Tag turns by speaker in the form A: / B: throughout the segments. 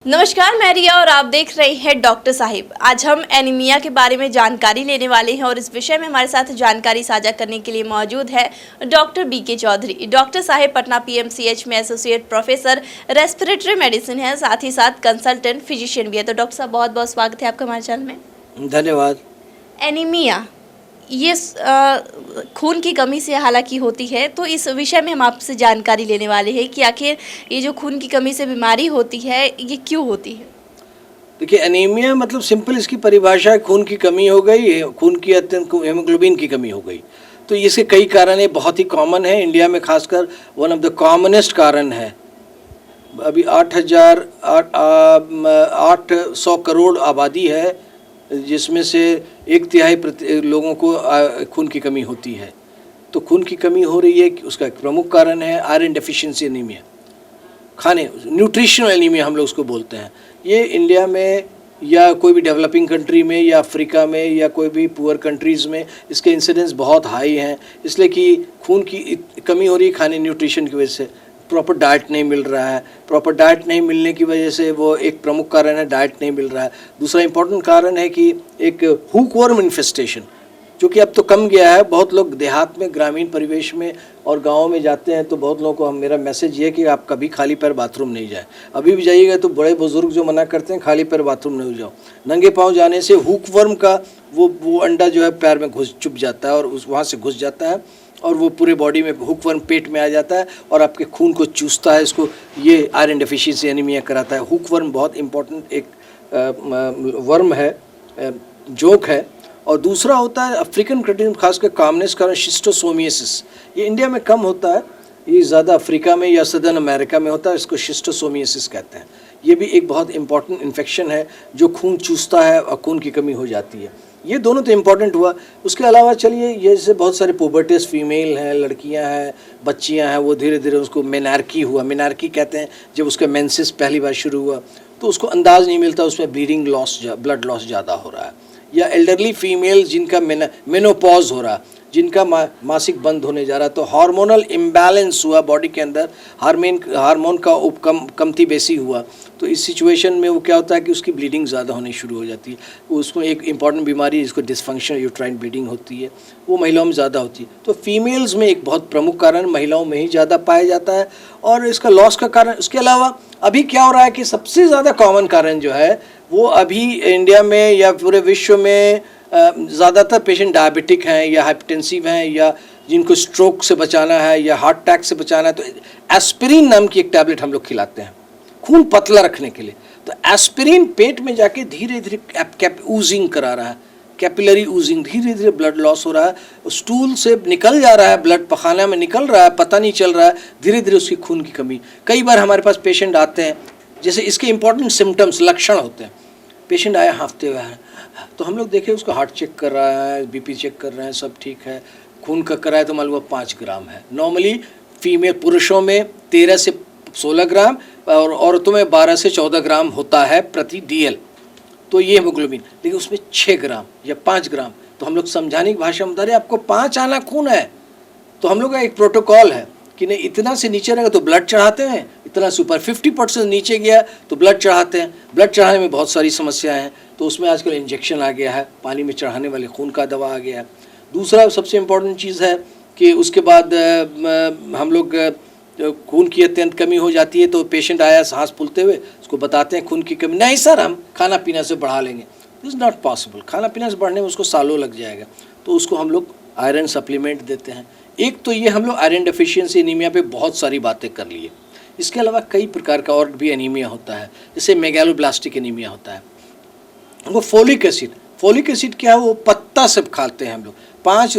A: नमस्कार, मैं रिया और आप देख रहे हैं डॉक्टर साहिब। आज हम एनीमिया के बारे में जानकारी लेने वाले हैं और इस विषय में हमारे साथ जानकारी साझा करने के लिए मौजूद है डॉक्टर बीके चौधरी। डॉक्टर साहिब पटना पीएमसीएच में एसोसिएट प्रोफेसर रेस्पिरेटरी मेडिसिन है, साथ ही साथ कंसल्टेंट फिजिशियन भी है। तो डॉक्टर साहब, बहुत बहुत स्वागत है आपका हमारे चैनल में।
B: धन्यवाद।
A: एनीमिया ये खून की कमी से हालांकि होती है, तो इस विषय में हम आपसे जानकारी लेने वाले हैं कि आखिर ये जो खून की कमी से बीमारी होती है ये क्यों होती है।
B: देखिए, एनीमिया मतलब सिंपल इसकी परिभाषा है, खून की कमी हो गई, खून की अत्यंत हेमोग्लोबिन की कमी हो गई। तो इसके कई कारण है, बहुत ही कॉमन है इंडिया में, खासकर वन ऑफ द कॉमनेस्ट कारण है। अभी 800 करोड़ आबादी है, जिसमें से 1/3 लोगों को खून की कमी होती है। तो खून की कमी हो रही है, उसका एक प्रमुख कारण है आयरन डेफिशिएंसी एनीमिया, खाने न्यूट्रिशनल एनीमिया हम लोग उसको बोलते हैं। ये इंडिया में या कोई भी डेवलपिंग कंट्री में या अफ्रीका में या कोई भी पुअर कंट्रीज़ में इसके इंसिडेंस बहुत हाई हैं, इसलिए कि खून की कमी हो रही है खाने न्यूट्रिशन की वजह से। प्रॉपर डाइट नहीं मिल रहा है, प्रॉपर डाइट नहीं मिलने की वजह से वो एक प्रमुख कारण है, डाइट नहीं मिल रहा है। दूसरा इम्पोर्टेंट कारण है कि एक हुकवर्म इन्फेस्टेशन, जो कि अब तो कम गया है। बहुत लोग देहात में, ग्रामीण परिवेश में और गाँव में जाते हैं, तो बहुत लोगों को मेरा मैसेज ये है कि आप कभी खाली पैर बाथरूम नहीं जाए। अभी भी जाइएगा तो बड़े बुजुर्ग जो मना करते हैं खाली पैर बाथरूम नहीं जाओ। नंगे पाँव जाने से हुकवर्म का वो अंडा जो है पैर में चुभ जाता है और वहाँ से घुस जाता है और वो पूरे बॉडी में हुकवर्म पेट में आ जाता है और आपके खून को चूसता है। इसको ये आयरन डेफिशिएंसी एनीमिया कराता है। हुकवर्म बहुत इंपॉर्टेंट एक वर्म है, जोक है। और दूसरा होता है अफ्रीकन कंट्री में खासकर कॉमनेस कारण शिस्टोसोमियासिस। ये इंडिया में कम होता है, ये ज़्यादा अफ्रीका में या सदर्न अमेरिका में होता है। इसको शिस्टोसोमियासिस कहते हैं। ये भी एक बहुत इंपॉर्टेंट इन्फेक्शन है जो खून चूसता है और खून की कमी हो जाती है। ये दोनों तो इम्पॉर्टेंट हुआ। उसके अलावा चलिए, ये जैसे बहुत सारे पुबर्टियस फीमेल हैं, लड़कियां हैं, बच्चियां हैं, वो धीरे धीरे उसको मेनार्की हुआ, मेनार्की कहते हैं जब उसका मेंसेस पहली बार शुरू हुआ, तो उसको अंदाज़ नहीं मिलता उसमें ब्लीडिंग लॉस, ब्लड लॉस ज़्यादा हो रहा है। या एल्डरली फीमेल जिनका मेनोपॉज हो रहा, जिनका मासिक बंद होने जा रहा, तो हार्मोनल इम्बैलेंस हुआ बॉडी के अंदर, हार्मोन का कमती बेसी हुआ। तो इस सिचुएशन में वो क्या होता है कि उसकी ब्लीडिंग ज़्यादा होनी शुरू हो जाती है। उसमें एक इंपॉर्टेंट बीमारी जिसको डिस्फंक्शनल यूट्राइन ब्लीडिंग होती है, वो महिलाओं में ज़्यादा होती है। तो फीमेल्स में एक बहुत प्रमुख कारण महिलाओं में ही ज़्यादा पाया जाता है और इसका लॉस का कारण। उसके अलावा अभी क्या हो रहा है कि सबसे ज़्यादा कॉमन कारण जो है वो अभी इंडिया में या पूरे विश्व में ज़्यादातर पेशेंट डायबिटिक हैं या हाइपरटेंसिव हैं या जिनको स्ट्रोक से बचाना है या हार्ट अटैक से बचाना है, तो एस्पिरिन नाम की एक टैबलेट हम लोग खिलाते हैं खून पतला रखने के लिए। तो एस्पिरिन पेट में जाके धीरे धीरे ऊजिंग करा रहा है, कैपिलरी ऊजिंग, धीरे धीरे ब्लड लॉस हो रहा है, स्टूल से निकल जा रहा है, ब्लड पखाना में निकल रहा है, पता नहीं चल रहा है, धीरे धीरे उसकी खून की कमी। कई बार हमारे पास पेशेंट आते हैं, जैसे इसके इंपॉर्टेंट सिम्टम्स, लक्षण होते हैं। पेशेंट आया हांफते हुए है, तो हम लोग देखें उसका हार्ट चेक कर रहा है, बीपी चेक कर रहे हैं, सब ठीक है। खून का कराए तो मान लो 5 ग्राम है। नॉर्मली फीमेल पुरुषों में 13 से 16 ग्राम और औरतों में 12 से 14 ग्राम होता है प्रति DL। तो ये हेमोग्लोबिन, लेकिन उसमें 6 ग्राम या 5 ग्राम। तो हम लोग समझाने की भाषा में बता रहे आपको 5 आना खून है। तो हम लोग का एक प्रोटोकॉल है कि नहीं, इतना से नीचे रहेगा तो ब्लड चढ़ाते हैं, इतना से ऊपर 50% नीचे गया तो ब्लड चढ़ाते हैं। ब्लड चढ़ाने में बहुत सारी समस्याएं हैं, तो उसमें आजकल इंजेक्शन आ गया है, पानी में चढ़ाने वाले खून का दवा आ गया है। दूसरा सबसे इम्पोर्टेंट चीज़ है कि उसके बाद हम लोग खून की अत्यंत कमी हो जाती है, तो पेशेंट आया सांस फूलते हुए, उसको बताते हैं खून की कमी, नहीं सर हम खाना पीना से बढ़ा लेंगे। This is not possible. खाना पीना से बढ़ने में उसको सालों लग जाएगा। तो उसको हम लोग आयरन सप्लीमेंट देते हैं। एक तो ये हम लोग आयरन डेफिशिएंसी एनीमिया पे बहुत सारी बातें कर लिए। इसके अलावा कई प्रकार का और भी एनीमिया होता है, जैसे मेगालोब्लास्टिक एनीमिया होता है। वो फोलिक एसिड क्या है, वो पत्ता से खाते हैं हम लोग। 5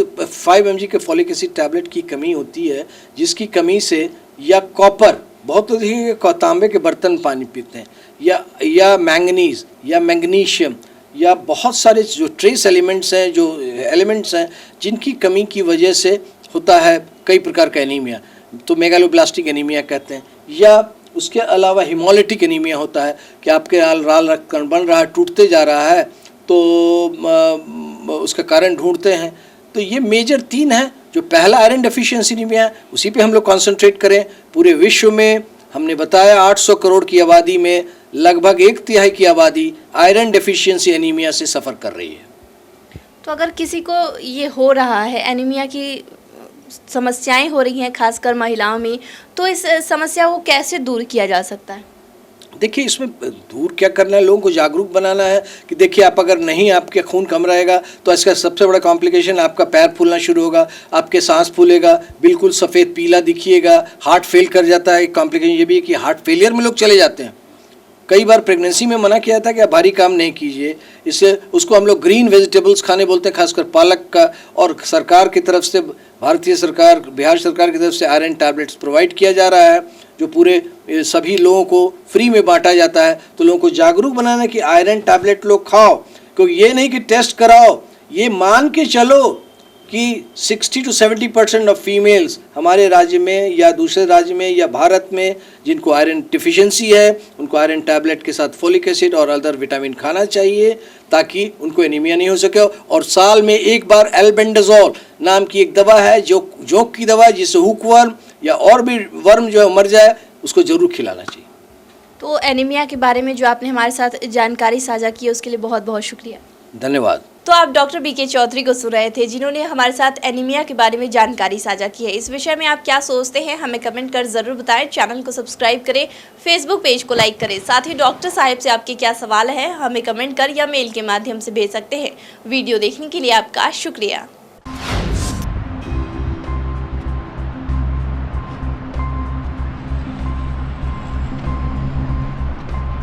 B: mg के फोलिक एसिड टैबलेट की कमी होती है, जिसकी कमी से या कॉपर, बहुत अधिक तांबे के बर्तन पानी पीते हैं, या मैंगनीज या मैग्नीशियम या बहुत सारे जो ट्रेस एलिमेंट्स हैं, जो एलिमेंट्स हैं जिनकी कमी की वजह से होता है कई प्रकार का एनीमिया, तो मेगालोब्लास्टिक एनीमिया कहते हैं। या उसके अलावा हिमोलिटिक एनीमिया होता है कि आपके लाल रक्त कण बन रहा है, टूटते जा रहा है, तो उसका कारण ढूंढते हैं। तो ये मेजर 3 हैं। जो पहला आयरन डेफिशिएंसी एनीमिया है, उसी पे हम लोग कॉन्सेंट्रेट करें। पूरे विश्व में हमने बताया 800 करोड़ की आबादी में लगभग 1/3 की आबादी आयरन डेफिशिएंसी एनीमिया से सफ़र कर रही है।
A: तो अगर किसी को ये हो रहा है, एनीमिया की समस्याएं हो रही हैं खासकर महिलाओं में, तो इस समस्या को कैसे दूर किया जा सकता है?
B: देखिए, इसमें दूर क्या करना है, लोगों को जागरूक बनाना है कि देखिए, आप अगर नहीं, आपके खून कम रहेगा तो इसका सबसे बड़ा कॉम्प्लिकेशन आपका पैर फूलना शुरू होगा, आपके सांस फूलेगा, बिल्कुल सफ़ेद पीला दिखिएगा, हार्ट फेल कर जाता है। कॉम्प्लिकेशन ये भी है कि हार्ट फेलियर में लोग चले जाते हैं। कई बार प्रेगनेंसी में मना किया था कि आप भारी काम नहीं कीजिए, इससे उसको हम लोग ग्रीन वेजिटेबल्स खाने बोलते हैं, खासकर पालक का। और सरकार की तरफ से, भारतीय सरकार, बिहार सरकार की तरफ से आयरन टैबलेट्स प्रोवाइड किया जा रहा है, जो पूरे सभी लोगों को फ्री में बांटा जाता है। तो लोगों को जागरूक बनाना कि आयरन टैबलेट लोग खाओ, क्योंकि ये नहीं कि टेस्ट कराओ, ये मान के चलो कि 60 to 70% ऑफ फीमेल्स हमारे राज्य में या दूसरे राज्य में या भारत में जिनको आयरन डिफिशिएंसी है, उनको आयरन टैबलेट के साथ फोलिक एसिड और अदर विटामिन खाना चाहिए ताकि उनको एनीमिया नहीं हो सके। और साल में एक बार एल्बेंडाजोल नाम की एक दवा है, जो जोंक की दवा, जिससे हुक वर्म या और भी वर्म जो है मर जाए, उसको ज़रूर खिलाना चाहिए।
A: तो एनीमिया के बारे में जो आपने हमारे साथ जानकारी साझा की है, उसके लिए बहुत बहुत शुक्रिया।
B: धन्यवाद।
A: तो आप डॉक्टर बीके चौधरी को सुन रहे थे, जिन्होंने हमारे साथ एनीमिया के बारे में जानकारी साझा की है। इस विषय में आप क्या सोचते हैं, हमें कमेंट कर ज़रूर बताएं। चैनल को सब्सक्राइब करें, फेसबुक पेज को लाइक करें। साथ ही डॉक्टर साहब से आपके क्या सवाल है, हमें कमेंट कर या मेल के माध्यम से भेज सकते हैं। वीडियो देखने के लिए आपका शुक्रिया।